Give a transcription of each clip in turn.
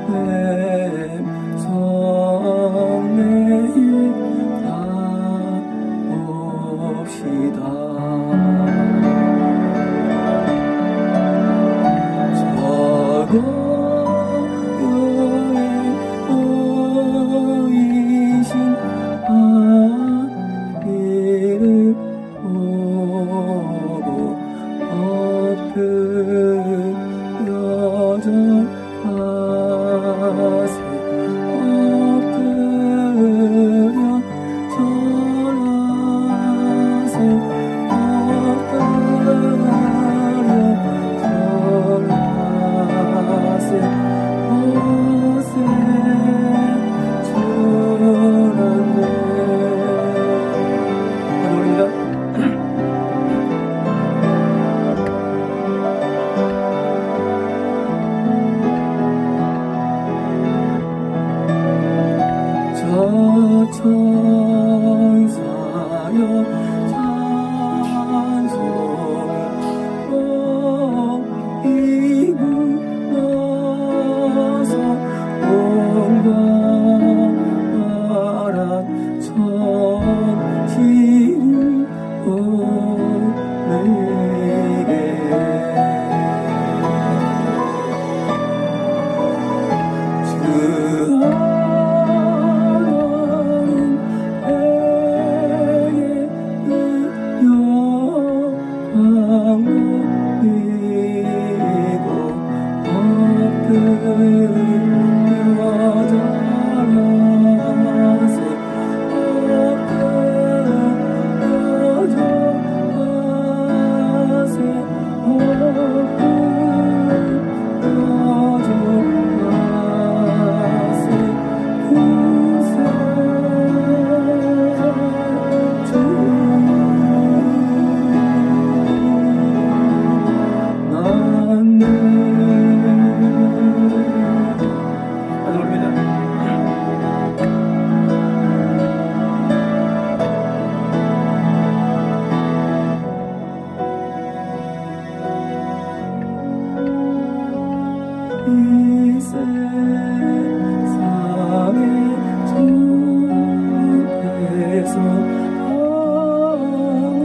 성례에 가봅시다. 저고요에 보이신 아기를 보고 엎드려져 하세. 엎드려 절하세. 엎드려 절하세. 오세 주란네. 노래입니다. 저 천사여 찬송을 이불러서 온갖 천지를 올리게. 주 이 세상의 주께서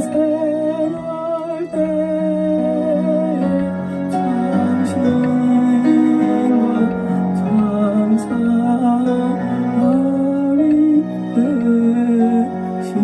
평생할 때 참신과 참사하리 되시려고.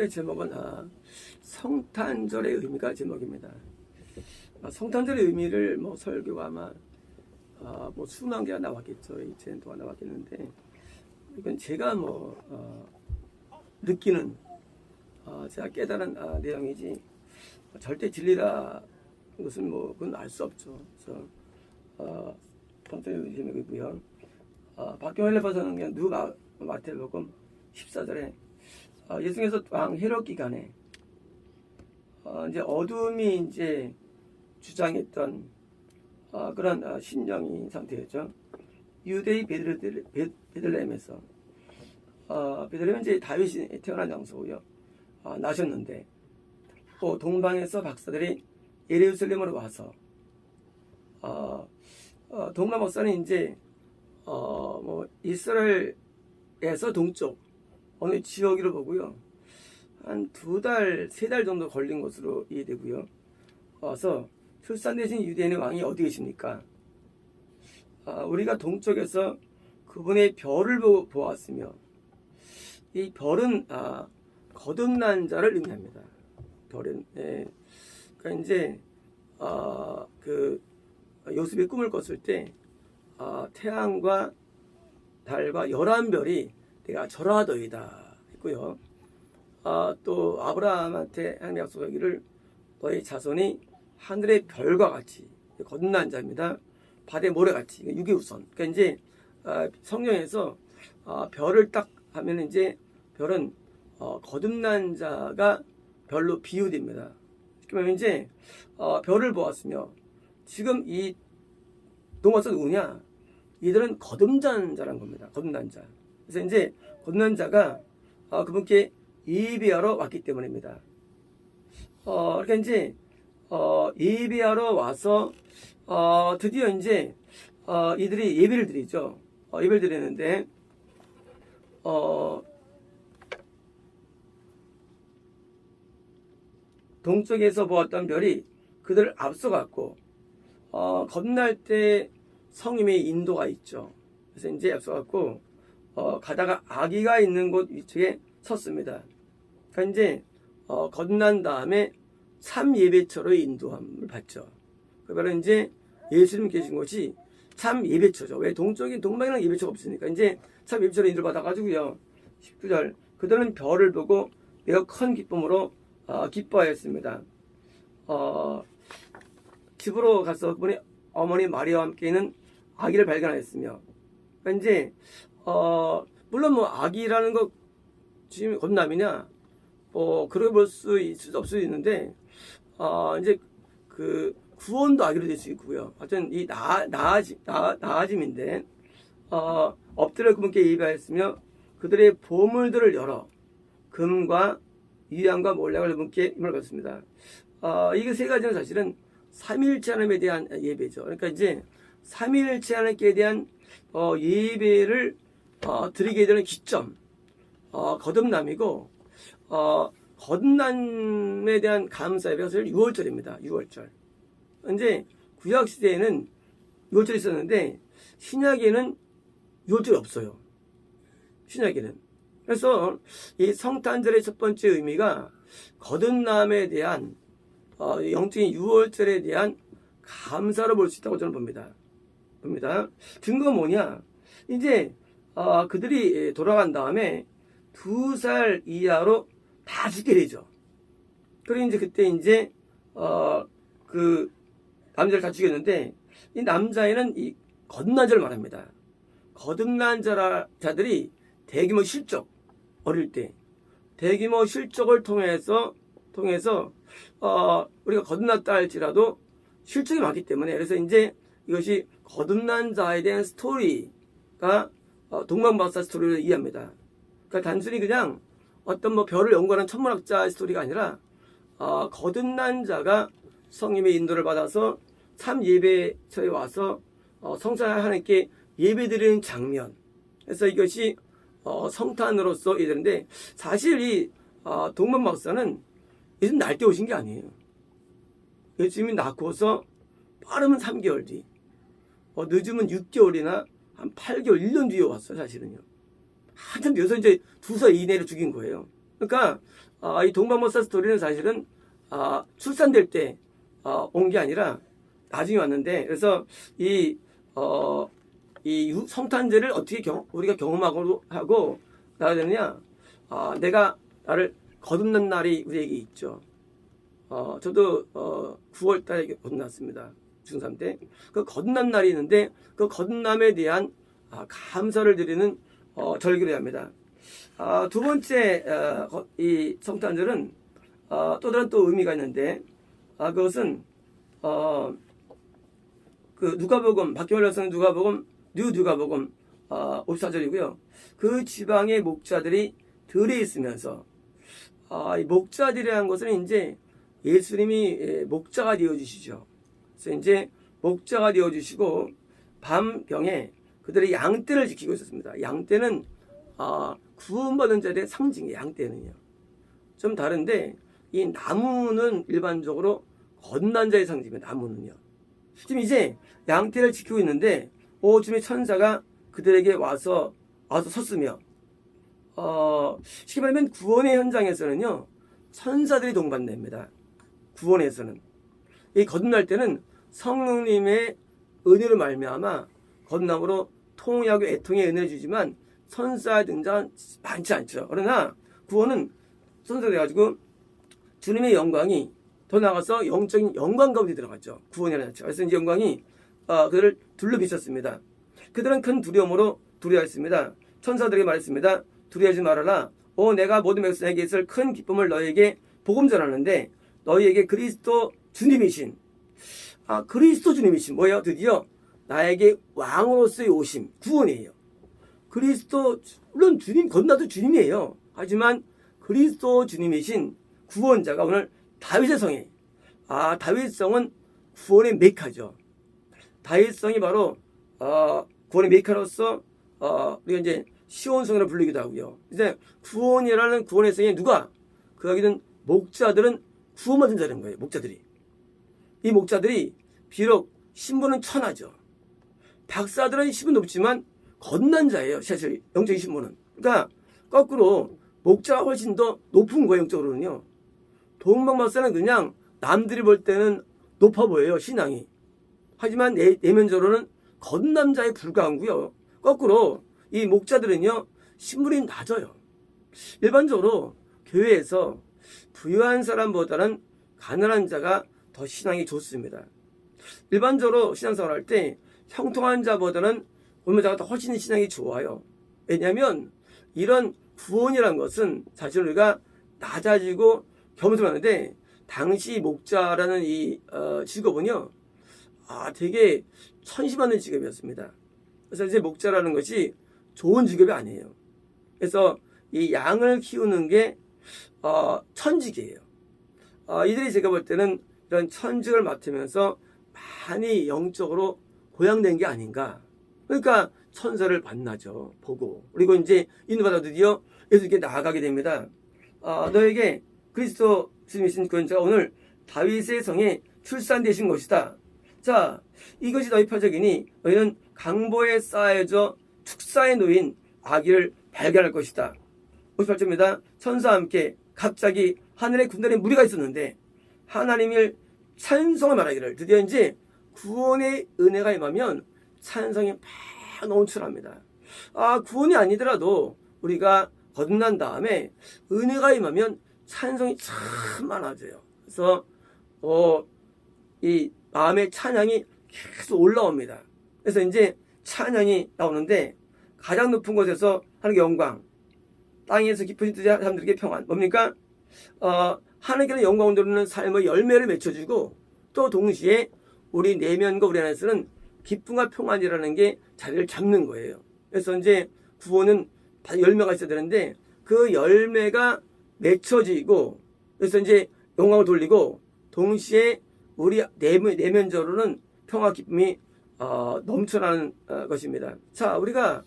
오늘의 제목은 성탄절의 의미가 제목입니다. 성탄절의 의미를 뭐 설교가 아마 뭐 수만 개가 나왔겠죠. 2년 동안 나왔겠는데, 이건 제가 느끼는 제가 깨달은 내용이지 절대 진리라 것은 그건 알 수 없죠. 그래서 성탄절의 의미고요. 박경환 래퍼서는 그냥 누가 마태복음 14절에 예수님께서 왕 헤롯 기간에 이제 어둠이 이제 주장했던 그런 신령인 상태였죠. 유대의 베들레헴에서 베들레헴은 이제 다윗이 태어난 장소고요. 나셨는데 동방에서 박사들이 예루살렘으로 와서 동방 박사는 이제 이스라엘에서 동쪽 어느 지역으로 보고요. 한 2달, 3달 정도 걸린 것으로 이해되고요. 와서 출산되신 유대인의 왕이 어디 계십니까? 우리가 동쪽에서 그분의 별을 보았으며, 이 별은 거듭난 자를 의미합니다. 별은, 그러니까 이제 그 요셉이 꿈을 꿨을 때 태양과 달과 11별이 내가 절하더이다 했고요. 또 아브라함한테 하나님 약속하기를 너의 자손이 하늘의 별과 같이, 거듭난 자입니다. 바다의 모래같이, 유기우선. 그러니까 이제 성경에서 별을 딱 하면 이제 별은 거듭난 자가 별로 비유됩니다. 그러면 이제 별을 보았으며, 지금 이 동화서 누구냐? 이들은 거듭난 자란 겁니다. 거듭난 자. 그래서 이제 거듭난 자가 그분께 예배하러 왔기 때문입니다. 그러니까 이제 예배하러 와서 드디어 이제 이들이 예배를 드리죠. 예배를 드리는데 동쪽에서 보았던 별이 그들을 앞서갔고 거듭날 때 성님의 인도가 있죠. 그래서 이제 앞서갔고 가다가 아기가 있는 곳 위쪽에 섰습니다. 그러니까 이제 거듭난 다음에 참 예배처로의 인도함을 받죠. 그러니까 이제 예수님 계신 곳이 참 예배처죠. 왜 동방에는 예배처가 없으니까 이제 참 예배처로 인도를 받아가지고요. 19절 그들은 별을 보고 매우 큰 기쁨으로 기뻐하였습니다. 집으로 가서 그분의 어머니 마리아와 함께 있는 아기를 발견하였으며, 그러니까 이제 물론 아기라는 것 지금 거듭남이냐 그렇게 볼 수 있을 수 없을 수 있는데 이제 그 구원도 아기로 될 수 있고요. 하여튼 이 나아짐인데 엎드려 그분께 예배하였으며 그들의 보물들을 열어 금과 유향과 몰약을 그분께 힘을 받습니다. 이게 세 가지는 사실은 삼위일체 하나님에 대한 예배죠. 그러니까 이제 삼위일체 하나님께 대한 예배를 드리게 되는 기점, 거듭남이고 거듭남에 대한 감사 예배가 사실 6월절입니다. 6월절. 이제 구약 시대에는 6월절이 있었는데 신약에는 6월절이 없어요. 신약에는. 그래서 이 성탄절의 첫 번째 의미가 거듭남에 대한 영적인 6월절에 대한 감사로 볼 수 있다고 저는 봅니다. 증거가 뭐냐? 이제 그들이 돌아간 다음에 2살 이하로 다 죽게 되죠. 그리고 이제 그때 이제 그 남자를 다 죽였는데 이 남자애는 이 거듭난 자를 말합니다. 거듭난 자들이 대규모 실족, 어릴 때 대규모 실족을 통해서 우리가 거듭났다 할지라도 실족이 많기 때문에, 그래서 이제 이것이 거듭난 자에 대한 스토리가 동방박사 스토리를 이해합니다. 그러니까 단순히 그냥 어떤 별을 연구하는 천문학자 스토리가 아니라 거듭난 자가 성님의 인도를 받아서 참 예배처에 와서 성사 하나님께 예배드리는 장면. 그래서 이것이 성탄으로서 이해되는데, 사실 이 동방박사는 예수님 날 때 오신 게 아니에요. 예수님이 낳고서 빠르면 3개월 뒤, 늦으면 6개월이나 한 8개월, 1년 뒤에 왔어요, 사실은요. 한참 뒤에서 이제 2살 이내로 죽인 거예요. 그러니까 이 동방법사 스토리는 사실은 출산될 때 온 게 아니라 나중에 왔는데, 그래서 이 성탄제를 어떻게 우리가 경험하고 하고 나야 되느냐? 내가 나를 거듭난 날이 우리에게 있죠. 저도 9월 달에 거듭났습니다. 중3 때. 그 거듭난 날이 있는데 그 거듭남에 대한 감사를 드리는 절기를 합니다. 두 번째 이 성탄절은 또 다른 또 의미가 있는데 그것은 그 누가복음, 박경월 여사는 누가복음 54절이고요. 그 지방의 목자들이 들에 있으면서 이 목자들이라는 것은 이제 예수님이 목자가 되어주시죠. 그래서 이제 목자가 되어주시고 밤경에 그들의 양떼를 지키고 있었습니다. 양떼는 구원받은 자들의 상징이에요. 양떼는요. 좀 다른데 이 나무는 일반적으로 거듭난 자의 상징입니다. 나무는요. 지금 이제 양떼를 지키고 있는데 오줌의 천사가 그들에게 와서 섰으며 쉽게 말하면 구원의 현장에서는요 천사들이 동반됩니다. 구원에서는 이 거듭날 때는 성령님의 은혜로 말미암아 거듭남으로 통하고 애통의 은혜를 주지만 천사 등장은 많지 않죠. 그러나 구원은 천사가 돼가지고 주님의 영광이 더 나아가서 영적인 영광 가운데 들어갔죠. 구원이라는 자체. 그래서 이제 영광이 그들을 둘러 비쳤습니다. 그들은 큰 두려움으로 두려워했습니다. 천사들에게 말했습니다. 두려워하지 말아라. 내가 모든 백성에게 있을 큰 기쁨을 너희에게 복음 전하는데 너희에게 그리스도 주님이신 그리스도 주님이신 뭐예요? 드디어 나에게 왕으로서의 오심 구원이에요. 그리스도 물론 주님 건나도 주님이에요. 하지만 그리스도 주님이신 구원자가 오늘 다윗의 성에 다윗성은 구원의 메카죠. 다윗성이 바로 구원의 메카로서 우리가 이제 시온성이라 불리기도 하고요. 이제 구원이라는 구원의 성에 누가 거기는 목자들은 구원받은 자라는 거예요. 목자들이 이 목자들이 비록 신분은 천하죠. 박사들은 신분 높지만 거듭난 자예요. 사실 영적인 신분은. 그러니까 거꾸로 목자가 훨씬 더 높은 거예요. 영적으로는요. 동방박사는 그냥 남들이 볼 때는 높아 보여요. 신앙이. 하지만 내면적으로는 거듭난 자에 불과하고요. 거꾸로 이 목자들은요 신분이 낮아요. 일반적으로 교회에서 부유한 사람보다는 가난한 자가 더 신앙이 좋습니다. 일반적으로 신앙생활 할 때 형통한 자보다는 올면자가 더 훨씬 신앙이 좋아요. 왜냐하면 이런 구원이라는 것은 사실 우리가 낮아지고 겸손하는데 당시 목자라는 이 직업은요 되게 천시받는 직업이었습니다. 그래서 이제 목자라는 것이 좋은 직업이 아니에요. 그래서 이 양을 키우는 게 천직이에요. 이들이 제가 볼 때는 이런 천직을 맡으면서 많이 영적으로 고양된 게 아닌가. 그러니까 천사를 만나죠. 보고. 그리고 이제 인도받아 드디어 예수님께 나아가게 됩니다. 너에게 그리스도 주님이신 구원자가 오늘 다윗의 성에 출산되신 것이다. 자, 이것이 너희 표적이니 너희는 강보에 쌓여져 축사에 놓인 아기를 발견할 것이다. 58절입니다. 천사와 함께 갑자기 하늘에 군단의 무리가 있었는데 하나님을 찬송을 말하기를. 드디어 이제 구원의 은혜가 임하면 찬송이 막 넘쳐납니다. 구원이 아니더라도 우리가 거듭난 다음에 은혜가 임하면 찬송이 참 많아져요. 그래서 이 마음의 찬양이 계속 올라옵니다. 그래서 이제 찬양이 나오는데 가장 높은 곳에서 하나님의 영광, 땅에서 깊은 뜻의 사람들에게 평안. 뭡니까? 하나님께는 영광을 돌리는 삶의 열매를 맺혀주고 또 동시에 우리 내면과 우리 안에서는 기쁨과 평안이라는 게 자리를 잡는 거예요. 그래서 이제 구원은 다 열매가 있어야 되는데 그 열매가 맺혀지고 그래서 이제 영광을 돌리고 동시에 우리 내면적으로는 평화 기쁨이 넘쳐나는 것입니다. 자, 우리가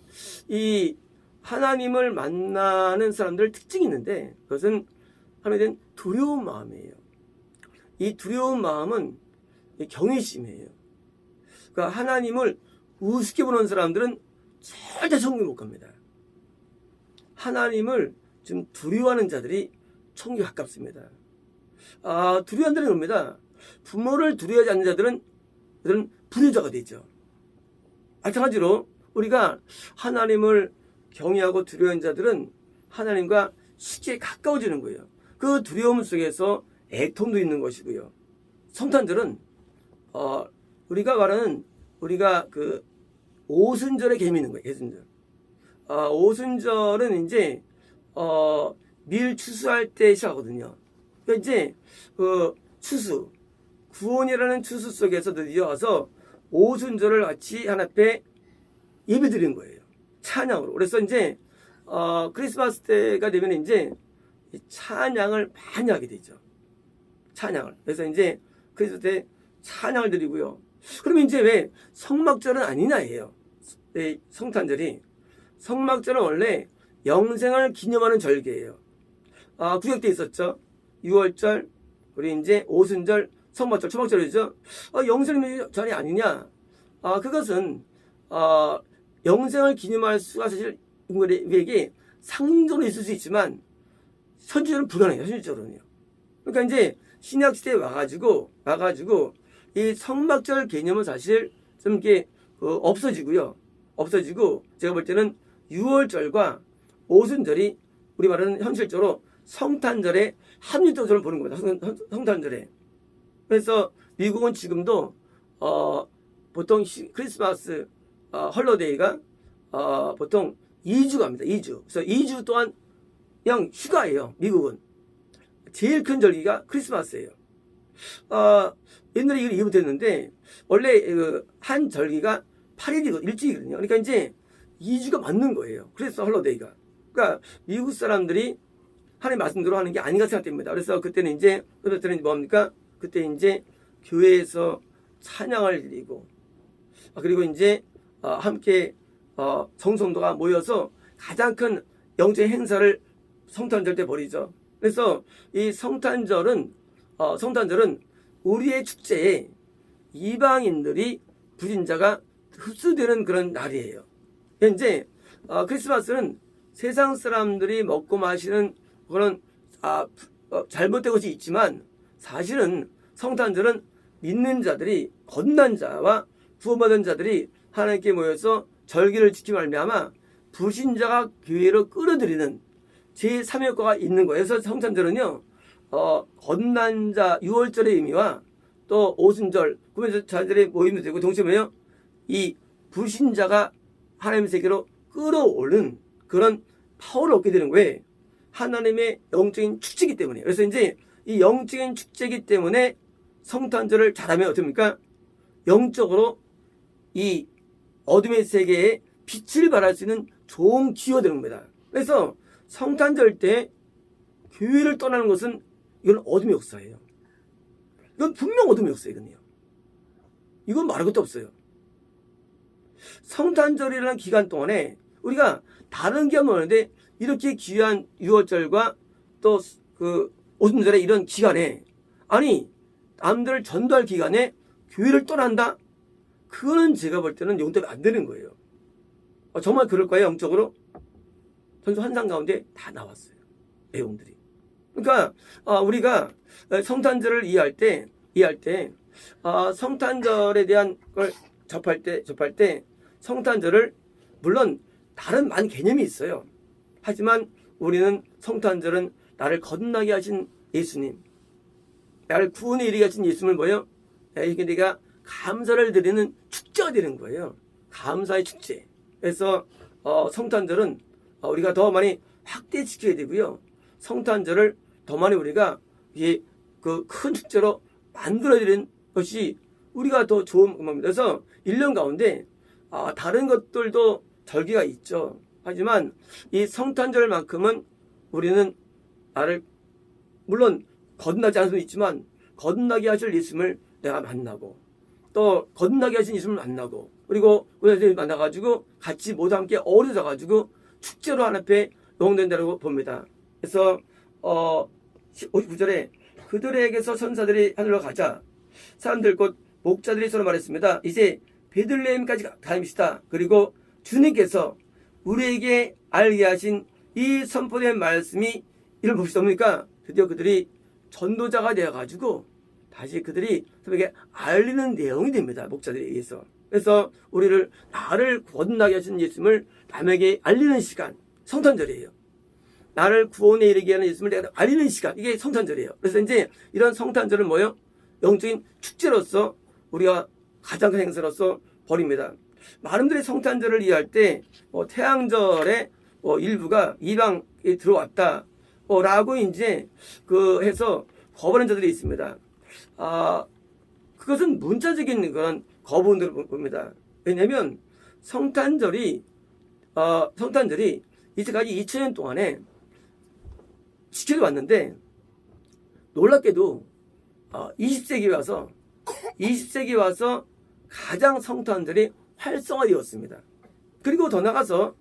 이 하나님을 만나는 사람들 특징이 있는데 그것은 하나님에 대한 두려운 마음이에요. 이 두려운 마음은 경외심이에요. 그러니까 하나님을 우습게 보는 사람들은 절대 천국에 못 갑니다. 하나님을 좀 두려워하는 자들이 총기 가깝습니다. 두려워하는 자는 겁니다. 부모를 두려워하지 않는 자들은 불효자가 되죠. 마찬가지로 우리가 하나님을 경외하고 두려워하는 자들은 하나님과 쉽게 가까워지는 거예요. 그 두려움 속에서 애통도 있는 것이고요. 성탄절은 우리가 말하는 우리가 그 오순절의 개념이 있는 거예요. 오순절. 오순절은 이제 밀 추수할 때 시작하거든요. 그러니까 이제 그 추수, 구원이라는 추수 속에서 드디어 와서 오순절을 같이 하나님 앞에 예배드리는 거예요. 찬양으로. 그래서 이제 크리스마스 때가 되면 이제 찬양을 많이 하게 되죠. 찬양을. 그래서 이제 크리스마스 때 찬양을 드리고요. 그러면 이제 왜 성막절은 아니냐 해요. 성탄절이. 성막절은 원래 영생을 기념하는 절기예요. 구약 때 있었죠. 6월절, 우리 이제 오순절, 성막절, 초막절이죠. 영생의 절이 아니냐? 그것은 영생을 기념할 수가 사실 우리에게 상징적으로 있을 수 있지만 현실적으로는 불가능해요. 현실적으로는요. 그러니까 이제 신약 시대에 와가지고 이 성막절 개념은 사실 좀 이렇게 없어지고요. 없어지고 제가 볼 때는 6월절과 오순절이 우리 말하는 현실적으로 성탄절에 합리적으로 저는 보는 겁니다. 성탄절에. 그래서 미국은 지금도 보통 크리스마스 헐러데이가 보통 2주 갑니다. 2주. 그래서 2주 동안 그냥 휴가예요. 미국은. 제일 큰 절기가 크리스마스예요. 옛날에 이걸 이해 못했는데 원래 한 절기가 8일이고 일주일이거든요. 그러니까 이제 2주가 맞는 거예요. 그래서 헐러데이가. 그러니까 미국 사람들이 하나님 말씀대로 하는 게 아닌가 생각됩니다. 그래서 그때는 이제 뭡니까? 그때 이제 교회에서 찬양을 드리고 그리고 이제 함께 성도가 모여서 가장 큰 영적 행사를 성탄절 때 벌이죠. 그래서 이 성탄절은 우리의 축제에 이방인들이 불신자가 흡수되는 그런 날이에요. 이제 크리스마스는 세상 사람들이 먹고 마시는 그런 잘못된 것이 있지만 사실은 성탄절은 믿는 자들이 거듭난 자와 구원받은 자들이 하나님께 모여서 절기를 지키며 말미암아 불신자가 교회로 끌어들이는 제3효과가 있는 거예요. 그래서 성탄절은요 거듭난 자 6월절의 의미와 또 오순절 구원자 자들의 모임도 되고 동시에 뭐예요? 이 불신자가 하나님의 세계로 끌어오는 그런 파워를 얻게 되는 거예요. 하나님의 영적인 축제이기 때문에. 그래서 이제 이 영적인 축제이기 때문에 성탄절을 잘하면 어떻게 됩니까? 영적으로 이 어둠의 세계에 빛을 발할 수 있는 좋은 기회가 되는 겁니다. 그래서 성탄절 때 교회를 떠나는 것은 이건 어둠의 역사예요. 이건 분명 어둠의 역사거든요. 이건 말할 것도 없어요. 성탄절이라는 기간 동안에 우리가 다른 기간 오는데 이렇게 귀한 6월절과 또 그 오순절의 이런 기간에 아니 남들을 전도할 기간에 교회를 떠난다? 그거는 제가 볼 때는 용납이 안 되는 거예요. 정말 그럴까요? 영적으로? 전수 환상 가운데 다 나왔어요. 내용들이. 그러니까 우리가 성탄절을 이해할 때 성탄절에 대한 걸 접할 때 성탄절을 물론 다른 많은 개념이 있어요. 하지만 우리는 성탄절은 나를 거듭나게 하신 예수님, 나를 구원에 이르게 하신 예수님을 뭐예요? 이게 내가 감사를 드리는 축제가 되는 거예요. 감사의 축제. 그래서 성탄절은 우리가 더 많이 확대시켜야 되고요. 성탄절을 더 많이 우리가 그 큰 축제로 만들어드리는 것이 우리가 더 좋은 겁니다. 그래서 1년 가운데 다른 것들도 절기가 있죠. 하지만 이 성탄절만큼은 우리는 나를 물론 거듭나지 않을 수도 있지만 거듭나게 하실 예수님을 내가 만나고 또 거듭나게 하신 예수님을 만나고 그리고 우리가 만나가지고 같이 모두 함께 어우러져가지고 축제로 하나님 앞에 영웅된다고 봅니다. 그래서 59절에 그들에게서 천사들이 하늘로 가자 사람들 곧 목자들이 서로 말했습니다. 이제 베들레헴까지 다닙시다. 그리고 주님께서 우리에게 알게 하신 이 선포된 말씀이 이를 볼 수 없으니까 드디어 그들이 전도자가 되어가지고 다시 그들이 서로에게 알리는 내용이 됩니다. 목자들에 의해서. 그래서 우리를 나를 거듭나게 하신 예수님을 남에게 알리는 시간, 성탄절이에요. 나를 구원에 이르게 하는 예수님을 내가 알리는 시간, 이게 성탄절이에요. 그래서 이제 이런 성탄절은 뭐예요? 영적인 축제로서 우리가 가장 큰 행사로서 벌입니다. 많은 분들이 성탄절을 이해할 때 태양절의 일부가 이방에 들어왔다 라고 이제 해서 거부하는 자들이 있습니다. 그것은 문자적인 그런 거부들을 봅니다. 왜냐하면 성탄절이 이제까지 2000년 동안에 지켜져 왔는데 놀랍게도 20세기에 와서 가장 성탄절이 활성화되었습니다. 그리고 더 나가서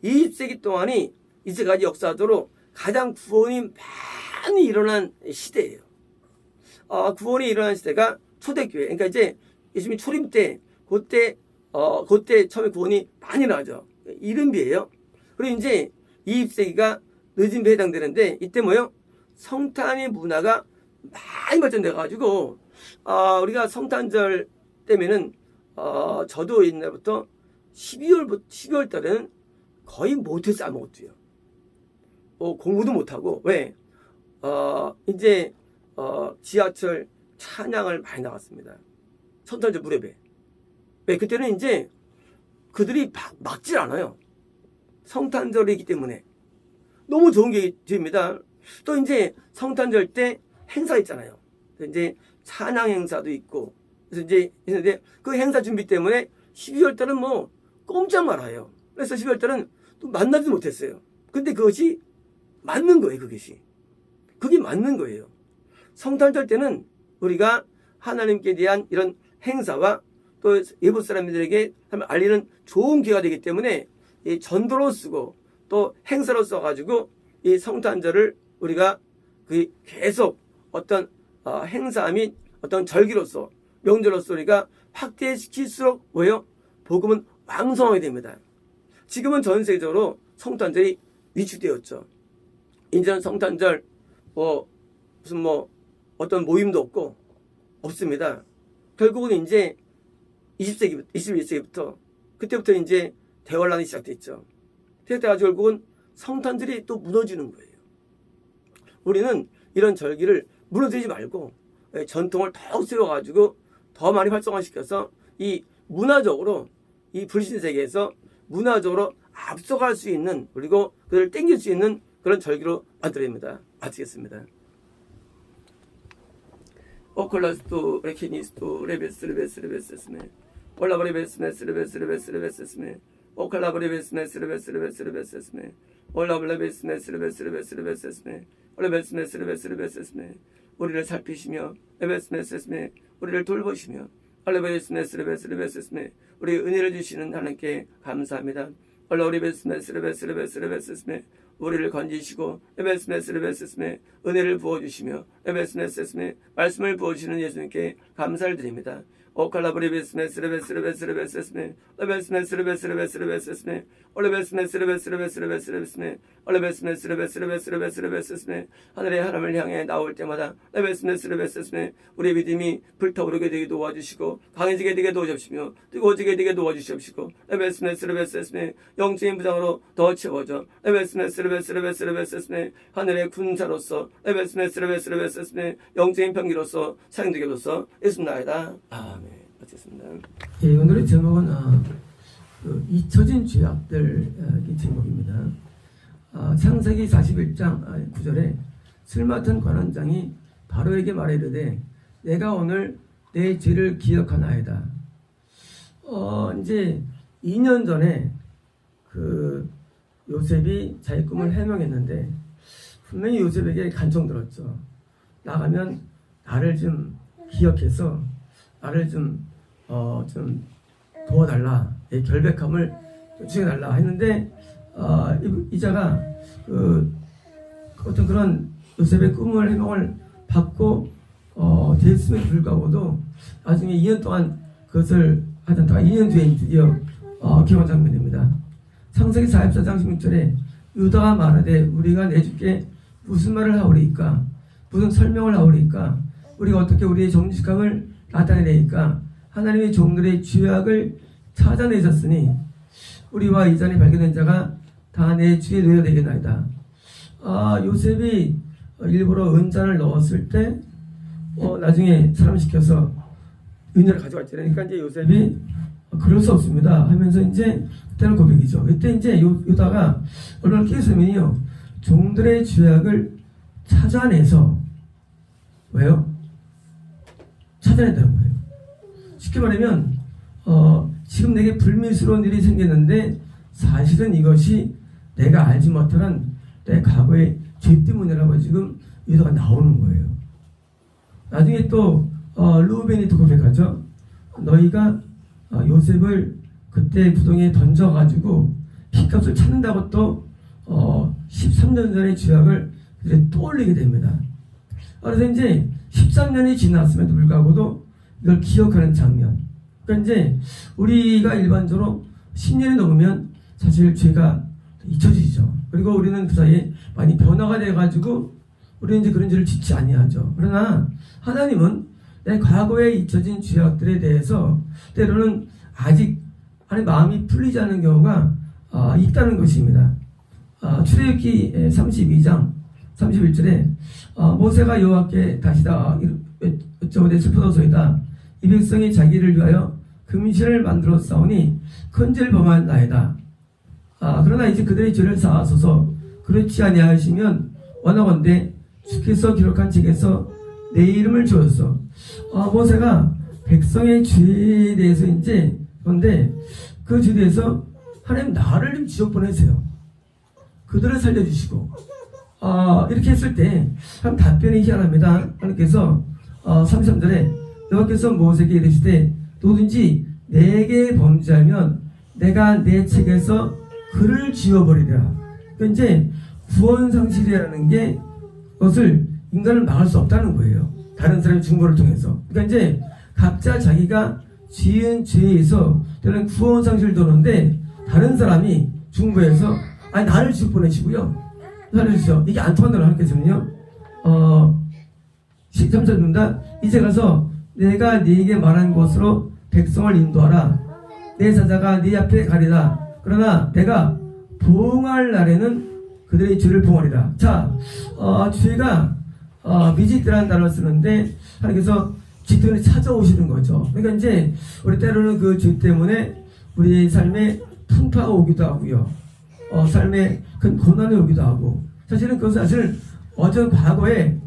20세기 동안이 이제까지 역사적으로 가장 구원이 많이 일어난 시대예요. 구원이 일어난 시대가 초대교회. 그러니까 이제 예수님이 초림 때, 그때 처음에 구원이 많이 나죠. 이른비예요. 그리고 이제 20세기가 늦은 비에 해당되는데 이때 뭐요? 성탄의 문화가 많이 발전돼가지고 우리가 성탄절 때면은 저도 옛날부터 12월 달에는 거의 못했어요. 아무것도요. 공부도 못하고 왜? 이제 지하철 찬양을 많이 나갔습니다. 성탄절 무렵에. 왜? 그때는 이제 그들이 막질 않아요. 성탄절이기 때문에. 너무 좋은 게 됩니다. 또 이제 성탄절 때 행사 있잖아요. 이제 찬양 행사도 있고. 그래서 이제 있는데 그 행사 준비 때문에 12월 달은 뭐 꼼짝 말아요. 그래서 12월 달은 또 만나지 못했어요. 근데 그것이 맞는 거예요, 그것이. 그게 맞는 거예요. 성탄절 때는 우리가 하나님께 대한 이런 행사와 또 외부 사람들에게 알리는 좋은 기회가 되기 때문에 이 전도로 쓰고 또 행사로 써가지고 이 성탄절을 우리가 계속 어떤 행사 및 어떤 절기로서 명절로서 우리가 확대시킬수록 뭐예요? 복음은 왕성하게 됩니다. 지금은 전 세계적으로 성탄절이 위축되었죠. 이제는 성탄절 무슨 어떤 모임도 없습니다. 결국은 이제 21세기부터 그때부터 이제 대환란이 시작됐죠. 그래서 결국은 성탄절이 또 무너지는 거예요. 우리는 이런 절기를 무너뜨리지 말고 전통을 더욱 세워가지고 더 많이 활성화시켜서 이 문화적으로 이 불신 세계에서 문화적으로 앞서갈 수 있는 그리고 그들을 땡길 수 있는 그런 절기로 만들어냅니다. 마치겠습니다. 오클라스토 레키니스토 레베스메 올라브레베스메 오클라브레베스메 올라블레베스메 우리를 살피시며 레베스메 우리를 돌보시며 알레베스메 우리 은혜를 주시는 하나님께 감사합니다. 올라브레베스메 우리를 건지시고 에베스메 은혜를 부어주시며 에베스메 말씀을 부어주시는 예수님께 감사를 드립니다. 오칼라브리베스메 하늘의 하나님을 향해 나올 때마다 우리의 믿음이 불타오르게 되게 도와주시고 강해지게 되게 도와주시며 뜨거워지게 되게 도와주시옵시고 영적인 부장으로 더 채워져 하늘의 군사로서 영적인 병기로서 사용되게 해서 예수나이다. 아멘. 마쳤습니다. 예, 오늘의 제목은 잊혀진 죄악들 제목입니다. 창세기 41장 9절에 술 맡은 관원장이 바로에게 말하이르되 내가 오늘 내 죄를 기억하나이다. 이제 2년 전에 요셉이 자기 꿈을 해명했는데 분명히 요셉에게 간청 들었죠. 나가면 나를 좀 기억해서 나를 좀 도와달라, 내 결백함을 주셔달라 했는데 이자가 어떤 그런 요셉의 꿈을 해명을 받고 됐음에 불구하고도 나중에 2년 동안 그것을 하던 동안 2년 뒤에 드디어 기억한 장면입니다. 창세기 44장 16절에 유다가 말하되 우리가 내 주께 무슨 말을 하오리이까? 무슨 설명을 하오리이까? 우리가 어떻게 우리의 정직함을 나타내리이까? 하나님의 종들의 죄악을 찾아내셨으니 우리와 이전에 발견된 자가 다 내 주에 놓여되겠나이다. 요셉이 일부러 은잔을 넣었을 때 나중에 사람 시켜서 은연을 가져갔지. 그러니까 이제 요셉이 그럴 수 없습니다 하면서 이제 그때는 고백이죠. 그때 이제 유다가 얼마나 깨우면요, 종들의 죄악을 찾아내서 왜요? 찾아낸다는 거예요. 쉽게 말하면 지금 내게 불미스러운 일이 생겼는데 사실은 이것이 내가 알지 못하는 내 과거의 죄 때문이라고 지금 유다가 나오는 거예요. 나중에 또 루벤이 또 고백하죠. 너희가 요셉을 그때 부동에 던져가지고 피값을 찾는다고 또 13년 전의 죄악을 떠올리게 됩니다. 그래서 이제 13년이 지났음에도 불구하고도 이걸 기억하는 장면. 그러니까 이제 우리가 일반적으로 10년이 넘으면 사실 죄가 잊혀지죠. 그리고 우리는 그 사이에 많이 변화가 돼가지고 우리는 이제 그런 죄를 짓지 아니하죠. 그러나 하나님은 내 과거에 잊혀진 죄악들에 대해서 때로는 아직 마음이 풀리지 않는 경우가 있다는 것입니다. 출애굽기 32장 31절에 모세가 여호와께 다시다 여쭤보되 슬프도소이다. 이 백성이 자기를 위하여 금신을 만들어 싸우니 큰 죄를 범한 나이다. 그러나 이제 그들의 죄를 사하소서. 그렇지 아니하시면 원하건대 주께서 기록한 책에서 내 이름을 지었어. 모세가 백성의 죄에 대해서 이제 그런데 그 죄에 대해서 하나님 나를 좀 지어 보내세요. 그들을 살려주시고 이렇게 했을 때 참 답변이 희한합니다. 하나님께서 33절에 여호와께서 모세에게 이르시되 누구든지 내게 범죄하면 내가 내 책에서 그를 지워버리리라. 그러니까 이제 구원상실이라는 게 그것을 인간을 막을 수 없다는 거예요. 다른 사람의 중보를 통해서. 그러니까 이제 각자 자기가 지은 죄에서 때는 구원상실을 도는데 다른 사람이 중보해서 나를 지워 보내시고요. 살려주시죠. 이게 안 통한다고 하나님께서는요. 13절입니다. 이제 가서 내가 네게 말한 곳으로 백성을 인도하라. 내 사자가 네 앞에 가리라. 그러나 내가 보응할 날에는 그들의 죄를 보응하리라. 자, 죄가 미지트라는 단어를 쓰는데 하나님께서 지트에 찾아오시는 거죠. 그러니까 이제 우리 때로는 그 죄 때문에 우리 삶에 풍파가 오기도 하고요. 삶에 큰 고난이 오기도 하고, 사실은 그것은 사실 어전 과거에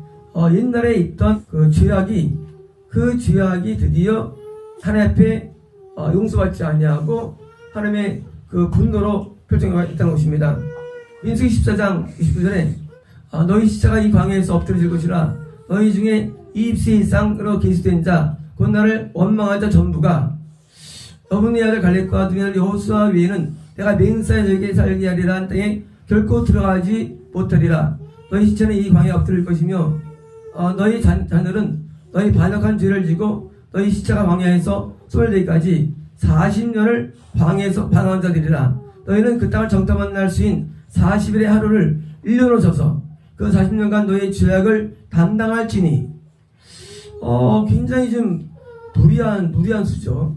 옛날에 있던 그 죄악이 드디어 하나님 앞에 용서받지 아니하고 하나님의 그 분노로 결정가 있다는 것입니다. 민수기 14장 29절에 너희 시체가 이 광야에서 엎드려질 것이라. 너희 중에 이 입새 이상으로 계수된 자 곧 나를 원망한 자 전부가 여분의 아들 갈렙과 두의 아들 여호수아 외에는 내가 맹세하여 너에게 살게 하리라 한 땅에 결코 들어가지 못하리라. 너희 시체는 이 광야에 엎드릴 것이며 너희 자녀는 너희 반역한 죄를 지고 너희 시체가 광야에서 소멸되기까지 40년을 광야에서 방황한 자들이라. 너희는 그 땅을 정탐한 날 수인 40일의 하루를 1년으로 져서 그 40년간 너희의 죄악을 담당할지니. 굉장히 좀 무리한 수죠.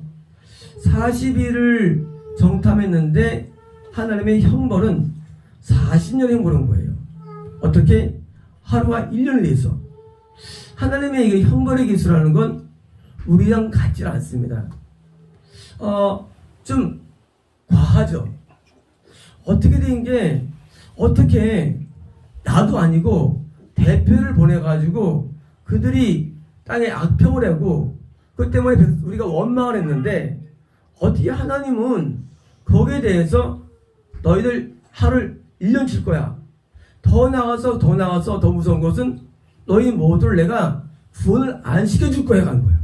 40일을 정탐했는데 하나님의 형벌은 40년의 형벌을 한 거예요. 어떻게? 하루가 1년을 위해서. 하나님의 이 형벌의 기술이라는 건 우리랑 같지 않습니다. 좀 과하죠. 어떻게 된 게, 어떻게 나도 아니고 대표를 보내가지고 그들이 땅에 악평을 하고 그 때문에 우리가 원망을 했는데 어떻게 하나님은 거기에 대해서 너희들 하루를 1년 칠 거야. 더 나가서 더 무서운 것은 너희 모두를 내가 구원을 안 시켜줄 거야 간 거야.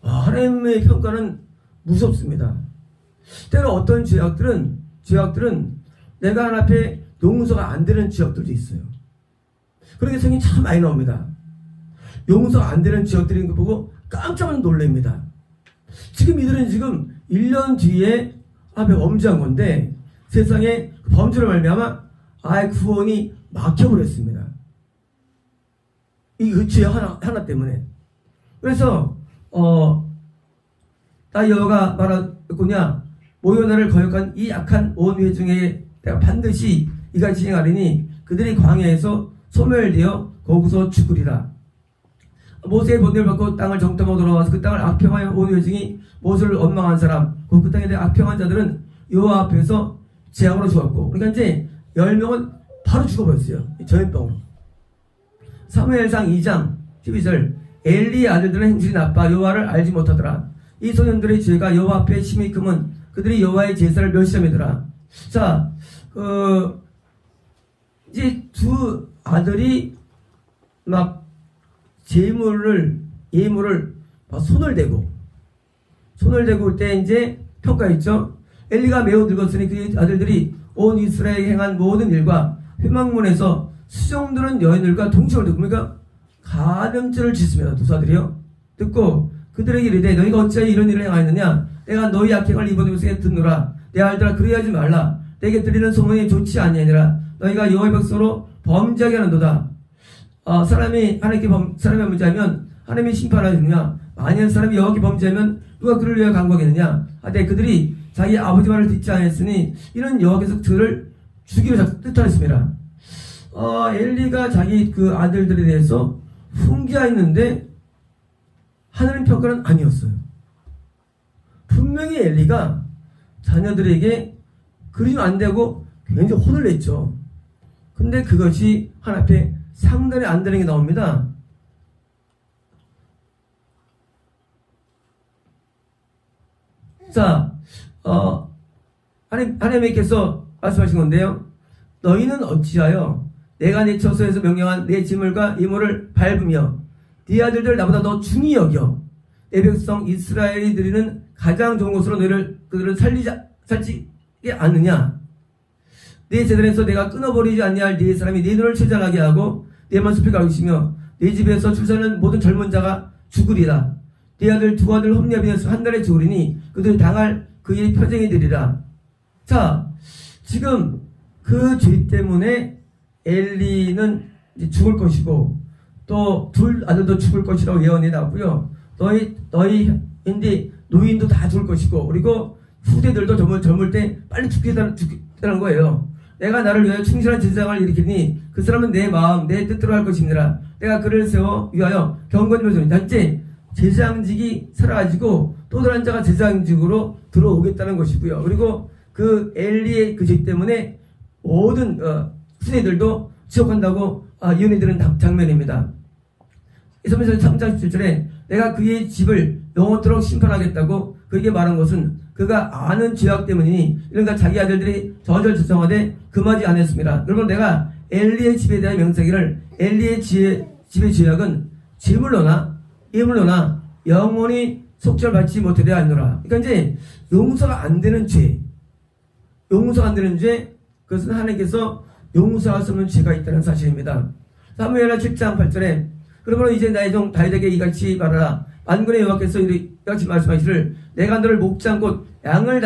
하나님의 평가는 무섭습니다. 때로 어떤 죄악들은 내가 하나님 앞에 용서가 안 되는 죄악들도 있어요. 그렇게 생각이 참 많이 나옵니다. 용서가 안 되는 죄악들인 거 보고 깜짝 놀랍니다. 지금 이들은 지금 1년 뒤에 앞에 엄지한 건데 세상에 범죄로 말미암아 아예 구원이 막혀버렸습니다. 이 죄 하나 때문에. 그래서 나 여호와가 말하였구냐, 모여나를 거역한 이 악한 온 회중에게 내가 반드시 이같이 행하리니 그들이 광야에서 소멸되어 거기서 죽으리라. 모세의 본을 받고 땅을 정탐하고 돌아와서 그 땅을 악평하여 온 회중이 모세를 원망한 사람, 그 땅에 대해 악평한 자들은 여호와 앞에서 재앙으로 죽었고, 그러니까 이제 10명은 바로 죽어버렸어요. 전염병으로. 사무엘상 2장 12절, 엘리의 아들들은 행실이 나빠 여호와를 알지 못하더라. 이 소년들의 죄가 여호와 앞에 심히 크면 그들이 여호와의 제사를 멸시함이더라. 자, 이제 두 아들이 막 예물을 막 손을 대고 올 때 이제 평가했죠. 엘리가 매우 늙었으니 그 아들들이 온 이스라엘에 행한 모든 일과 회막문에서 수종드는 여인들과 동침을 듣고, 그러니까 가늠죄를 짓습니다. 두 사들이요. 듣고 그들에게 이르되 너희가 어찌하여 이런 일을 행하였느냐, 내가 너희 악행을 이번에 듣노라. 내 아들들아 그리하지 말라. 내게 들리는 소문이 좋지 아니하니라. 너희가 여호와의 백성으로 범죄하게 하는도다. 사람이 범죄하면 하나님이 심판하느냐, 만일 사람이 여호와께 범죄하면 누가 그를 위하여 강구하겠느냐 하되 그들이 자기 아버지 말을 듣지 않았으니 이는 여호와께서 그를 죽이려 뜻하였습니다. 엘리가 자기 그 아들들에 대해서 훈계하였는데 하나님 평가는 아니었어요. 분명히 엘리가 자녀들에게 그러면 안 되고 굉장히 혼을 냈죠. 근데 그것이 하나님 앞에 상당히 안 되는 게 나옵니다. 자, 하나님께서 말씀하신 건데요. 너희는 어찌하여 내가 내 처소에서 명령한 내 지물과 이물을 밟으며 네 아들들 나보다 더 중히 여겨 내 백성 이스라엘이 드리는 가장 좋은 것으로 그들을 살지 않느냐. 네 제단에서 내가 끊어버리지 아니할 네 사람이 네 눈을 채잔하게 하고 네만 숲에 가르치며 네 집에서 출산하는 모든 젊은 자가 죽으리라. 네 아들 두 아들 홈리아비에서 한 달에 죽으리니 그들이 당할 그의 표정이 되리라. 자, 지금 그 죄 때문에 엘리는 이제 죽을 것이고 또 둘 아들도 죽을 것이라고 예언이 나오고요. 너희 인디 노인도 다 죽을 것이고, 그리고 후대들도 젊을 때 빨리 죽겠다는 거예요. 내가 나를 위하여 충실한 제사장을 일으키니 그 사람은 내 마음 내 뜻대로 할 것입니다. 내가 그를 세워 위하여 경건을 세우니 단지 제사장직이 사라지고 또 다른 자가 제사장직으로 들어오겠다는 것이고요. 그리고 그 엘리의 그 죄 때문에 모든 후대들도 지옥한다고 예언이 되는 장면입니다. 이사야서 3장 7절에 내가 그의 집을 영원토록 심판하겠다고 그에게 말한 것은 그가 아는 죄악 때문이니 이런가 자기 아들들이 저절저정하되 금하지 않았습니다. 여러분, 내가 엘리의 집에 대한 명사기를 엘리의 집의 죄악은 제물로나 예물로나 영원히 속죄를 받지 못하되 아니노라. 그러니까 이제 용서가 안 되는 죄, 그것은 하나님께서 용서할 수 없는 죄가 있다는 사실입니다. 사무엘하 7장 8절에 그러므로 이제 나의 종 다윗에게 이같이 말하라. 만군의 여호와께서 이같이 말씀하시를 내가 너를 목장 곧 양을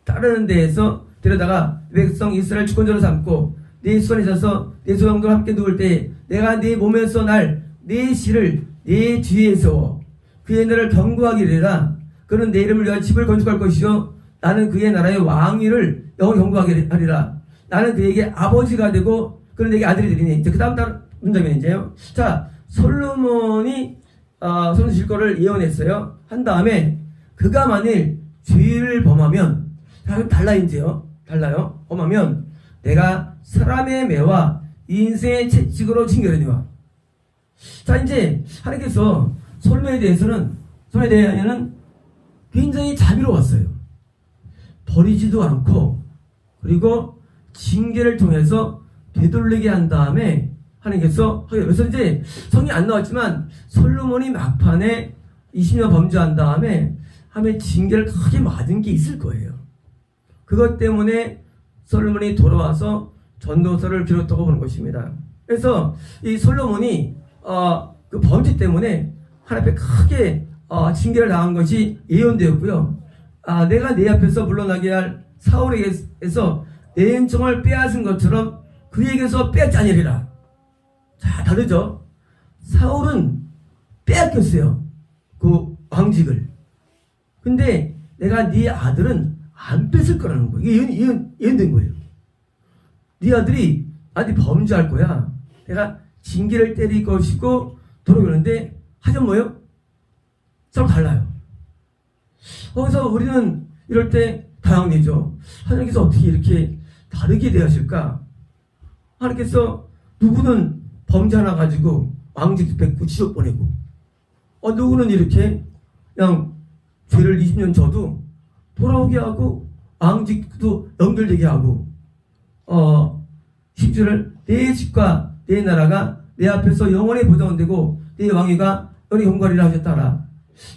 따르는 데에서 데려다가 백성 이스라엘 주권자로 삼고 네 수건에 자서 네 소형들과 함께 누울 때에 내가 네 몸에서 날 네 실을 네 뒤에 세워 그의 너를 경고하기리라. 그는 내 이름을 위하여 집을 건축할 것이요 나는 그의 나라의 왕위를 영원히 경고하게 하리라. 나는 그에게 아버지가 되고 그는 내게 아들이 되리니. 이제 그 다음 문장이 이제요. 자, 솔로몬이 손을 질 거를 예언했어요. 한 다음에 그가 만일 죄를 범하면, 달라요. 범하면 내가 사람의 매와 인생의 채찍으로 징계하리니와. 자, 이제 하나님께서 솔로몬에 대해서는 굉장히 자비로웠어요. 버리지도 않고 그리고 징계를 통해서 되돌리게 한 다음에 하나님께서, 그래서 이제 성이 안 나왔지만 솔로몬이 막판에 20년 범죄한 다음에 하나님의 징계를 크게 맞은 게 있을 거예요. 그것 때문에 솔로몬이 돌아와서 전도서를 비롯하고 보는 것입니다. 그래서 이 솔로몬이 그 범죄 때문에 하나님 앞에 크게 징계를 당한 것이 예언되었고요. 내가 내 앞에서 물러나게 할 사울에게서 내 은총을 빼앗은 것처럼 그에게서 빼앗지 아니리라. 자, 다르죠? 사울은 빼앗겼어요. 그 왕직을. 근데 내가 네 아들은 안 뺏을 거라는 거예요. 이게 예언된 거예요. 네 아들이 나한테 범죄할 거야. 내가 징계를 때릴 것이고 돌아오는데 하여튼 뭐예요? 서로 달라요. 그래서 우리는 이럴 때 당황되죠. 하나님께서 어떻게 이렇게 다르게 대하실까? 하나님께서 누구는 범죄 하나 가지고 왕직 뺏고 지옥 보내고, 누구는 이렇게 그냥 죄를 20년 져도 돌아오게 하고 왕직도 연결되게 하고, 10절을 내 집과 내 나라가 내 앞에서 영원히 보장되고 내 왕위가 너희 영광이라 하셨다라.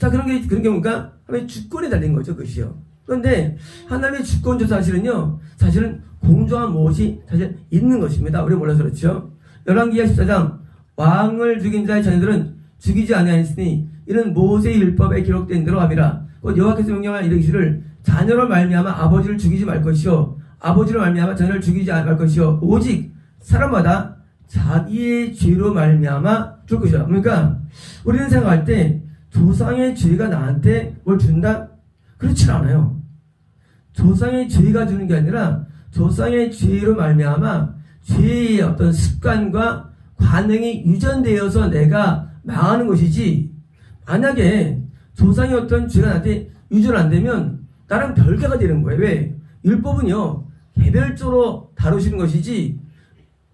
자, 그런 게 뭔가 하나님의 주권에 달린 거죠, 그것이요. 그런데 하나님의 주권조 사실은요, 사실은 공정한 무엇이 사실 있는 것입니다. 우리 몰라서 그렇죠. 열왕기하 14장 왕을 죽인 자의 자녀들은 죽이지 아니하였으니 이는 모세의 율법에 기록된 대로 함이라. 곧 여호와께서 명령한 이르기를 자녀로 말미암아 아버지를 죽이지 말 것이요 아버지로 말미암아 자녀를 죽이지 말 것이요 오직 사람마다 자기의 죄로 말미암아 줄 것이다. 그러니까 우리는 생각할 때 조상의 죄가 나한테 뭘 준다? 그렇지 않아요. 조상의 죄가 주는 게 아니라 조상의 죄로 말미암아 죄의 어떤 습관과 관행이 유전되어서 내가 망하는 것이지, 만약에 조상의 어떤 죄가 나한테 유전 안 되면 나랑 별개가 되는 거예요. 왜? 율법은요 개별적으로 다루시는 것이지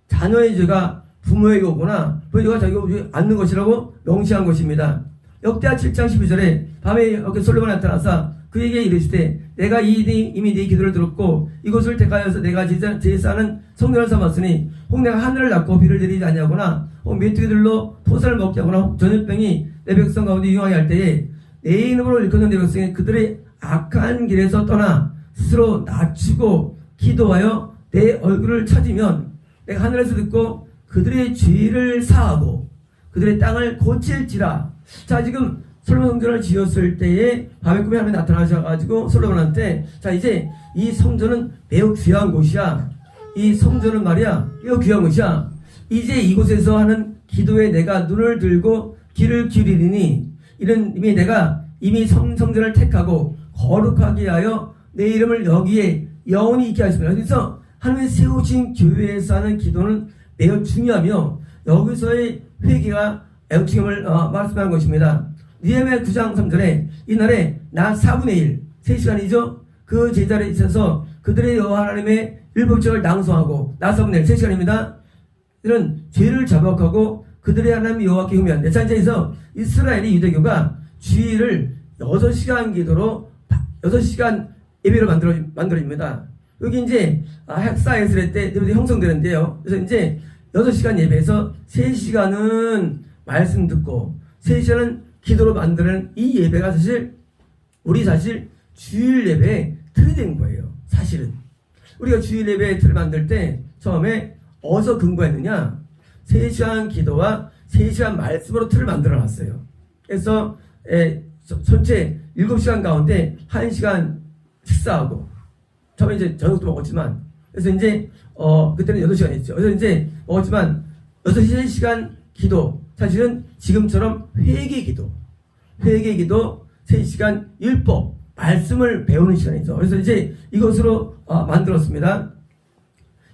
자녀의 죄가 부모에게 오거나 부모가 자기가 오지 않는 것이라고 명시한 것입니다. 역대하 7장 12절에 밤에 이렇게 솔로몬이 나타나서 그에게 이르시되 내가 이미 네 기도를 들었고 이곳을 택하여서 내가 제사하는 성전을 삼았으니 혹 내가 하늘을 닫고 비를 내리지 아니하거나 혹 메뚜기들로 토사를 먹게 하거나 혹 전염병이 내 백성 가운데 유행하게 할 때에 내 이름으로 일컫는 내 백성이 그들의 악한 길에서 떠나 스스로 낮추고 기도하여 내 얼굴을 찾으면 내가 하늘에서 듣고 그들의 죄를 사하고 그들의 땅을 고칠지라. 자, 지금 솔로몬 성전을 지었을 때에 밤의 꿈에 하나님이 나타나셔가지고 솔로몬한테 자, 이제 이 성전은 매우 귀한 곳이야. 이 성전은 말이야 매우 귀한 곳이야. 이제 이곳에서 하는 기도에 내가 눈을 들고 귀를 기울이니 이런 이미 내가 이미 성전을 택하고 거룩하게 하여 내 이름을 여기에 영원히 있게 하십니다. 그래서 하나님이 세우신 교회에서 하는 기도는 매우 중요하며 여기서의 회개가 매우 중요함을 말씀하는 것입니다. 느헤미야 9장 3절에 이날에 나 4분의 1 3시간이죠. 그 제자리에 있어서 그들의 여호와 하나님의 율법책을 낭송하고 나 4분의 1 3시간입니다. 이런 죄를 자복하고 그들의 하나님 여호와께 흠이한데, 자, 이제서 이스라엘이 유대교가 주일을 6시간 기도로 6시간 예배로 만들어집니다. 여기 이제 핵사 에스레 때 형성되는데요. 그래서 이제 6시간 예배에서 3시간은 말씀 듣고 3시간은 기도로 만드는 이 예배가 사실 주일 예배의 틀이 된 거예요. 사실은 우리가 주일 예배의 틀을 만들 때 처음에 어디서 근거했느냐, 3시간 기도와 3시간 말씀으로 틀을 만들어 놨어요. 그래서 전체 7시간 가운데 1시간 식사하고 처음에 이제 저녁도 먹었지만, 그래서 이제 그때는 8시간 했죠. 그래서 이제 먹었지만 6시간 기도, 사실은 지금처럼 회개 기도 3시간 율법 말씀을 배우는 시간이죠. 그래서 이제 이것으로 만들었습니다.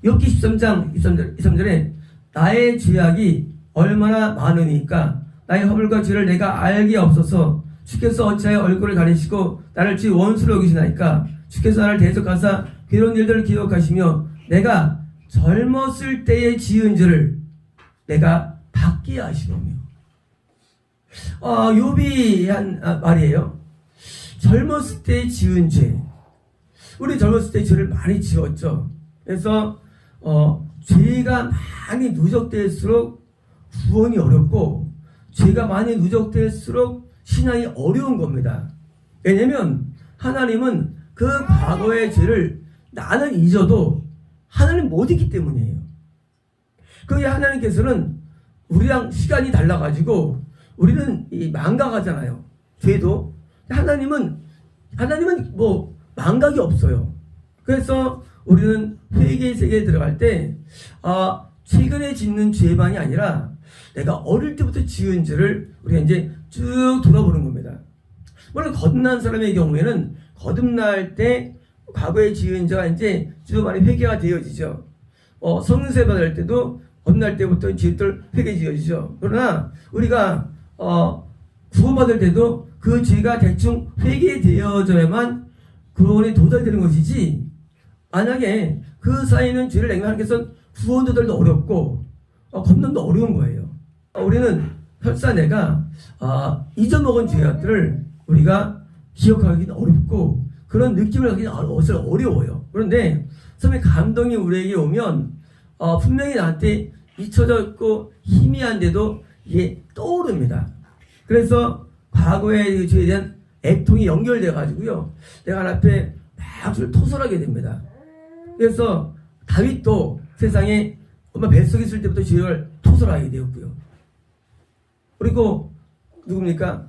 욥기 13장 23절에 나의 죄악이 얼마나 많으니까 나의 허물과 죄를 내가 알게 없어서 주께서 어찌하여 얼굴을 가리시고 나를 주 원수로 여기시나이까. 주께서 나를 대적하사 괴로운 일들을 기억하시며 내가 젊었을 때에 지은 죄를 내가 받게 하시오며. 욥이 한 말이에요. 젊었을 때 지은 죄. 우리 젊었을 때 죄를 많이 지었죠. 그래서 죄가 많이 누적될수록 구원이 어렵고 죄가 많이 누적될수록 신앙이 어려운 겁니다. 왜냐면 하나님은 그 과거의 죄를 나는 잊어도 하나님 못 잊기 때문이에요. 그게 하나님께서는 우리랑 시간이 달라가지고 우리는 망각하잖아요. 죄도. 하나님은 뭐 망각이 없어요. 그래서 우리는 회개의 세계에 들어갈 때 최근에 짓는 죄만이 아니라 내가 어릴 때부터 지은 죄를 우리가 이제 쭉 돌아보는 겁니다. 물론 거듭난 사람의 경우에는 거듭날 때 과거에 지은 죄가 이제 쭉 많이 회개가 되어지죠. 성세 받을 때도 거듭날 때부터 죄들 회개 지어지죠. 그러나 우리가 구원받을 때도 그 죄가 대충 회개되어져야만 구원에 도달되는 것이지, 만약에 그 사이는 죄를 냉정하게서 구원 도달도 어렵고 건넌도 어려운 거예요. 우리는 설사 내가 잊어먹은 죄악들을 우리가 기억하기는 어렵고 그런 느낌을 갖기는 어려워요. 그런데 처음에 감동이 우리에게 오면 분명히 나한테 잊혀져 있고 희미한데도 이게 떠오릅니다. 그래서 과거의 죄에 대한 애통이 연결되어 가지고요, 내가 하나님께 막 토설하게 됩니다. 그래서 다윗도 세상에 엄마 뱃속에 있을 때부터 죄를 토설하게 되었고요. 그리고 누굽니까?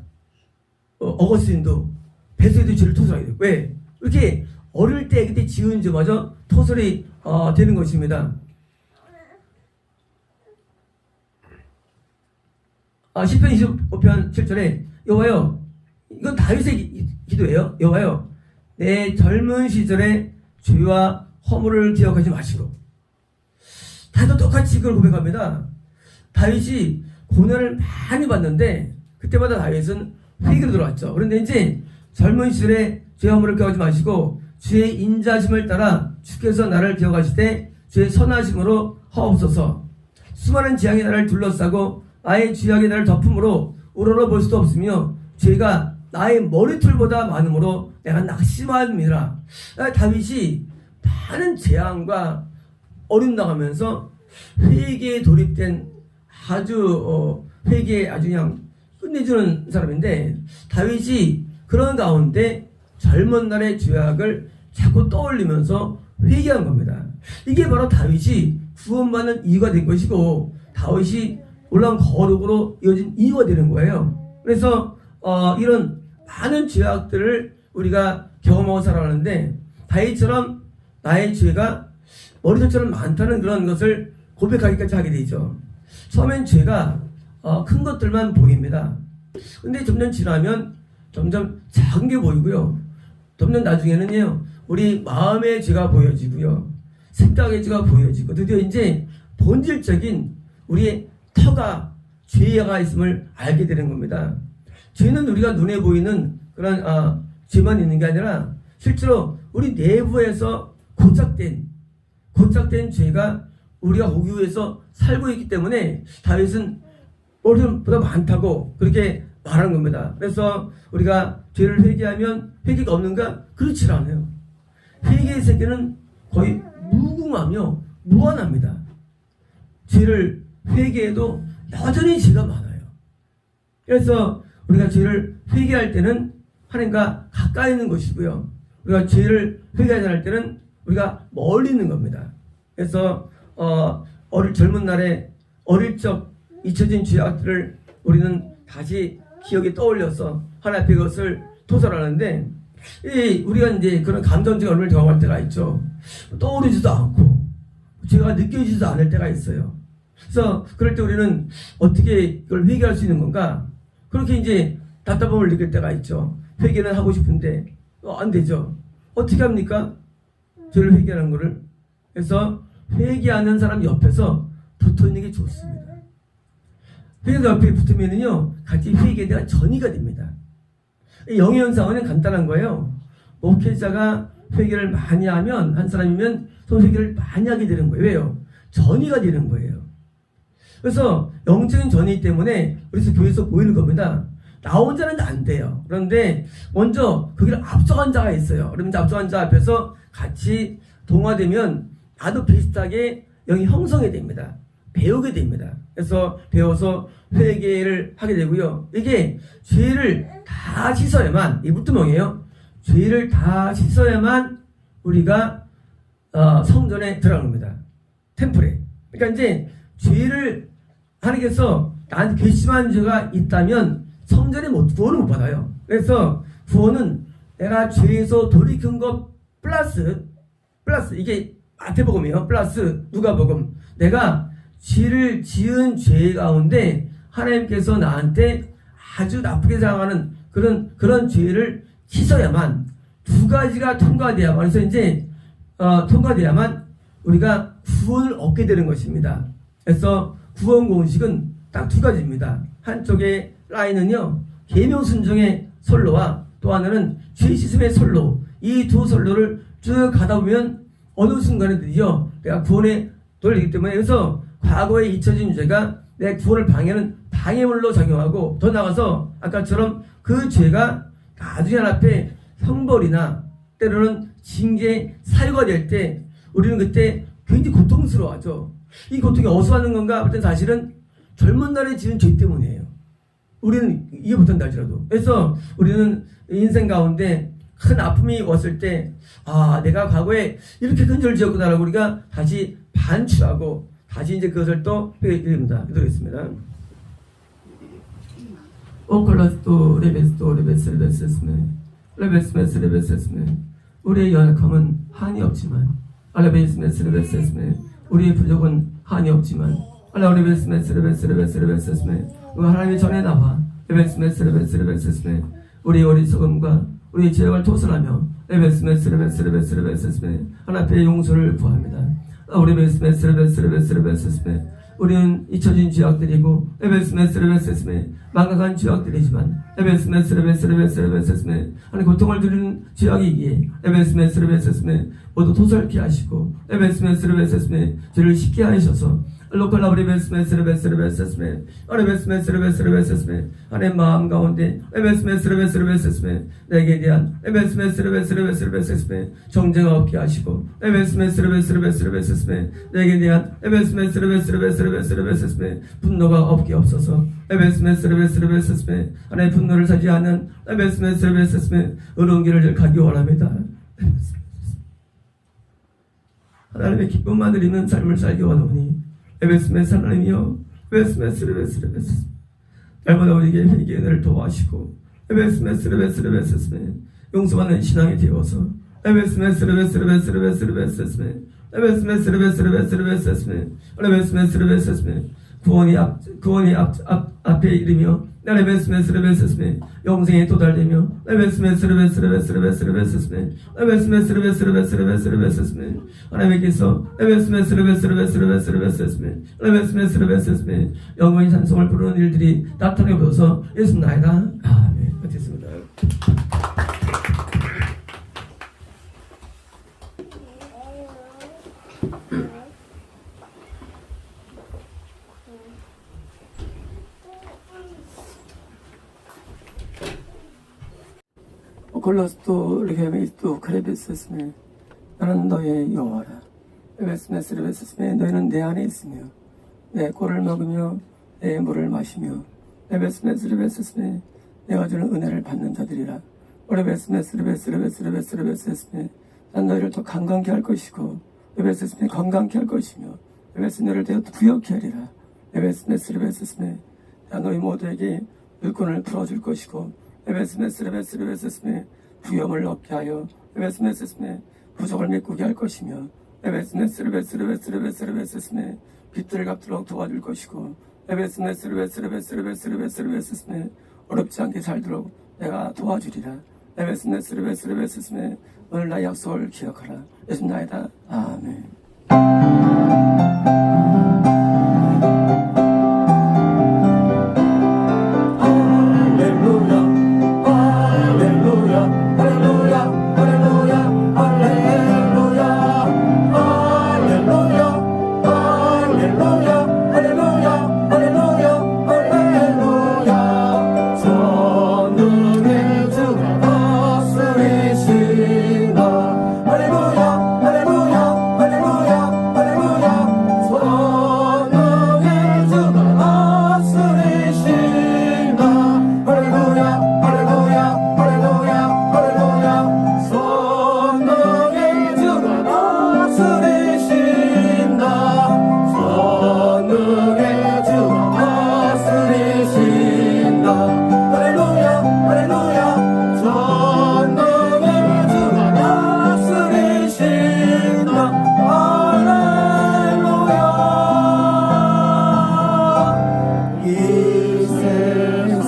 어거스틴도 뱃속에도 죄를 토설하게 되고, 왜? 이렇게 어릴 때 그때 지은 죄마저 토설이 되는 것입니다. 시편 25편 7절에 여호와여, 이건 다윗의 기도예요. 여호와여, 내 젊은 시절의 죄와 허물을 기억하지 마시고. 다윗도 똑같이 그걸 고백합니다. 다윗이 고난을 많이 받는데 그때마다 다윗은 회개로 들어왔죠. 그런데 이제 젊은 시절에 죄와 허물을 기억하지 마시고 주의 인자심을 따라 주께서 나를 기억하시되 주의 선하심으로 하옵소서. 수많은 재앙이 나를 둘러싸고 나의 죄악이 나를 덮음으로 우러러 볼 수도 없으며 죄가 나의 머리털보다 많음으로 내가 낙심합니다. 다윗이 많은 재앙과 어림당하면서 회개에 돌입된 회개에 아주 그냥 끝내주는 사람인데, 다윗이 그런 가운데 젊은 날의 죄악을 자꾸 떠올리면서 회개한 겁니다. 이게 바로 다윗이 구원받는 이유가 된 것이고 다윗이 올라온 거룩으로 이어진 이유가 되는 거예요. 그래서 이런 많은 죄악들을 우리가 경험하고 살아가는데 다윗처럼 나의 죄가 머리털처럼 많다는 그런 것을 고백하기까지 하게 되죠. 처음엔 죄가 큰 것들만 보입니다. 근데 점점 지나면 점점 작은 게 보이고요. 점점 나중에는요, 우리 마음의 죄가 보여지고요, 생각의 죄가 보여지고, 드디어 이제 본질적인 우리의 터가 죄가 있음을 알게 되는 겁니다. 죄는 우리가 눈에 보이는 그런 죄만 있는 게 아니라 실제로 우리 내부에서 고착된 죄가 우리가 거기 위해서 살고 있기 때문에 다윗은 어른보다 많다고 그렇게 말하는 겁니다. 그래서 우리가 죄를 회개하면 회개가 없는가? 그렇지 않아요. 회개의 세계는 거의 무궁하며 무한합니다. 죄를 회개해도 여전히 죄가 많아요. 그래서 우리가 죄를 회개할 때는 하나님과 가까이 있는 것이고요, 우리가 죄를 회개하지 않을 때는 우리가 멀리 있는 겁니다. 그래서 젊은 날에 어릴 적 잊혀진 죄악들을 우리는 다시 기억에 떠올려서 하나님 앞에 그것을 토설하는데, 우리가 이제 그런 감정적 얼굴을 경험할 때가 있죠. 떠오르지도 않고 죄가 느껴지지도 않을 때가 있어요. 그래서 그럴 때 우리는 어떻게 이걸 회개할 수 있는 건가? 그렇게 이제 답답함을 느낄 때가 있죠. 회개는 하고 싶은데 안 되죠. 어떻게 합니까? 죄를 회개하는 거를. 그래서 회개하는 사람 옆에서 붙어 있는 게 좋습니다. 회개자 옆에 붙으면은요, 같이 회개가 전이가 됩니다. 영의 현상은 간단한 거예요. 목회자가 회개를 많이 하면, 한 사람이면 또 회개를 많이 하게 되는 거예요. 왜요? 전이가 되는 거예요. 그래서 영적인 전이 때문에 그래서 교회에서 보이는 겁니다. 나 혼자는 안 돼요. 그런데 먼저 거기를 앞서간 자가 있어요. 그러면 앞서간 자 앞에서 같이 동화되면 나도 비슷하게 영이 형성이 됩니다. 배우게 됩니다. 그래서 배워서 회개를 하게 되고요. 이게 죄를 다 씻어야만, 이 물두멍이에요. 죄를 다 씻어야만 우리가 성전에 들어갑니다. 템플에. 그러니까 이제 죄를 하나님께서 나한테 괘씸한 죄가 있다면 성전에 구원을 못 받아요. 그래서 구원은 내가 죄에서 돌이킨 것 플러스 플러스 이게 마태복음이요. 플러스 누가복음. 내가 죄를 지은 죄 가운데 하나님께서 나한테 아주 나쁘게 생각하는 그런 죄를 씻어야만 두 가지가 통과돼야만, 그래서 이제 통과돼야만 우리가 구원을 얻게 되는 것입니다. 그래서 구원 공식은 딱 두 가지입니다. 한쪽의 라인은요, 계명 순종의 선로와 또 하나는 죄 씻음의 선로. 이 두 선로를 쭉 가다 보면 어느 순간에 드디어 내가 구원에 돌리기 때문에, 그래서 과거에 잊혀진 죄가 내 구원을 방해하는 방해물로 작용하고, 더 나아가서 아까처럼 그 죄가 나중에 앞에 형벌이나 때로는 징계 사유가 될 때 우리는 그때 굉장히 고통스러워하죠. 이 고통이 어디서 하는 건가? 그때 사실은 젊은 날에 지은 죄 때문이에요. 우리는 이해 못한다 할지라도. 그래서 우리는 인생 가운데 큰 아픔이 왔을 때, 내가 과거에 이렇게 큰 죄를 지었구나라고 우리가 다시 반추하고 다시 이제 그것을 또 회개해 드립니다. 기도하겠습니다. 오콜라스토 레베스토 레베스레베스스네 레베스메스 레베스스네. 우리의 연약함은 한이 없지만 알레베스메스 레베스스네. 우리의 부족은 한이 없지만 알레베스메스 레베스레베스 레베스스네. 하나님의 전에 나와 레베스메스 레베스 레베스스네. 우리의 어리석음과 우리의 죄악을 토설하며 레베스메스 레베스 레베스 레베스스네. 하나님 앞에 용서를 구합니다. 우리 레베스메스 레베스 레베스 레베스스네. 우리는 잊혀진 죄악들이고 레베스메스 레베스스네. 망각한 죄악들이지만 레베스메스 레베스 레베스 레베스스네. 하나님 고통을 드리는 죄악이기에 레베스메스 레베스스네. 모두 토설케 하시고 레베스메스 레베스스네. 죄를 씻게 하셔서 로컬라 레베스메스 레베스 레베스스네. 레베스메스 레베스 레베스스네. 하나님 마음 가운데 레베스메스 레베스 레베스스네. 내게 대한 레베스메스 레베스 레베스 레베스스네. 정죄가 없게 하시고 레베스메스 레베스 레베스 레베스스네. 내게 대한 레베스메스 레베스 레베스 레베스 레베스스네. 분노가 없게 없어서 레베스메스 레베스 레베스스네. 하나님 분노를 사지 않는 레베스메스 레베스스네. 의로운 길을 가기 원합니다. 하나님의 기쁨만 드리는 삶을 살기 원하오니 에베스메스 하나님이여, 에베스메스 레베스 레베스 날마다 우리에게 회개의 은혜를 도와주시고 에베스메스 레베스 레베스 용서받는 신앙이 되어서 에베스메스 레베스 레베스 레베스 레베스 에베스메스 레베스 레베스 레베스 에베스메스 레베스 구원이 앞에 이르며 레베스메스 레베스스메 영생에 도달되며 레베스메스 레베스 레베스 레베스 레베스스메 레베스메스 레베스 레베스 레베스 레베스스메 하나님께서 레베스메스 레베스 레베스 레베스 레베스스메 레베스메스 레베스스메 영원히 찬송을 부르는 일들이 나타내 보여서 예수 나이다. 아멘. 됐습니다. 콜로스토 리게미스토 크레베스스메 나는 너의 여호와라. 에베스메스 레베스스메 너희는 내 안에 있으며 내 꼴을 먹으며 내 물을 마시며 에베스메스 레베스스메 내가 주는 은혜를 받는 자들이라. 에베스메스 레베스 레베스 레베스 레베스스메 난 너희를 더 강건케 할 것이고 에베스스메 건강케 할 것이며 에베스 너를 되어 부여케 하리라. 에베스메스 레베스스메 난 너희 모두에게 물건을 풀어줄 것이고 에베스메스 레베스 레베스스메 부여을 얻게 하여 에베스메스스메 부족을 메꾸게 할 것이며 에베스메스 레베스 레베스 레베스 레베스스메 빚들을 갚도록 도와줄 것이고 에베스메스 레베스 레베스 레베스 레베스 레베스스메 어렵지 않게 살도록 내가 도와주리라. 에베스메스 레베스 레베스스메 오늘 나의 약속을 기억하라. 예수 나이다. 아멘.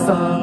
역사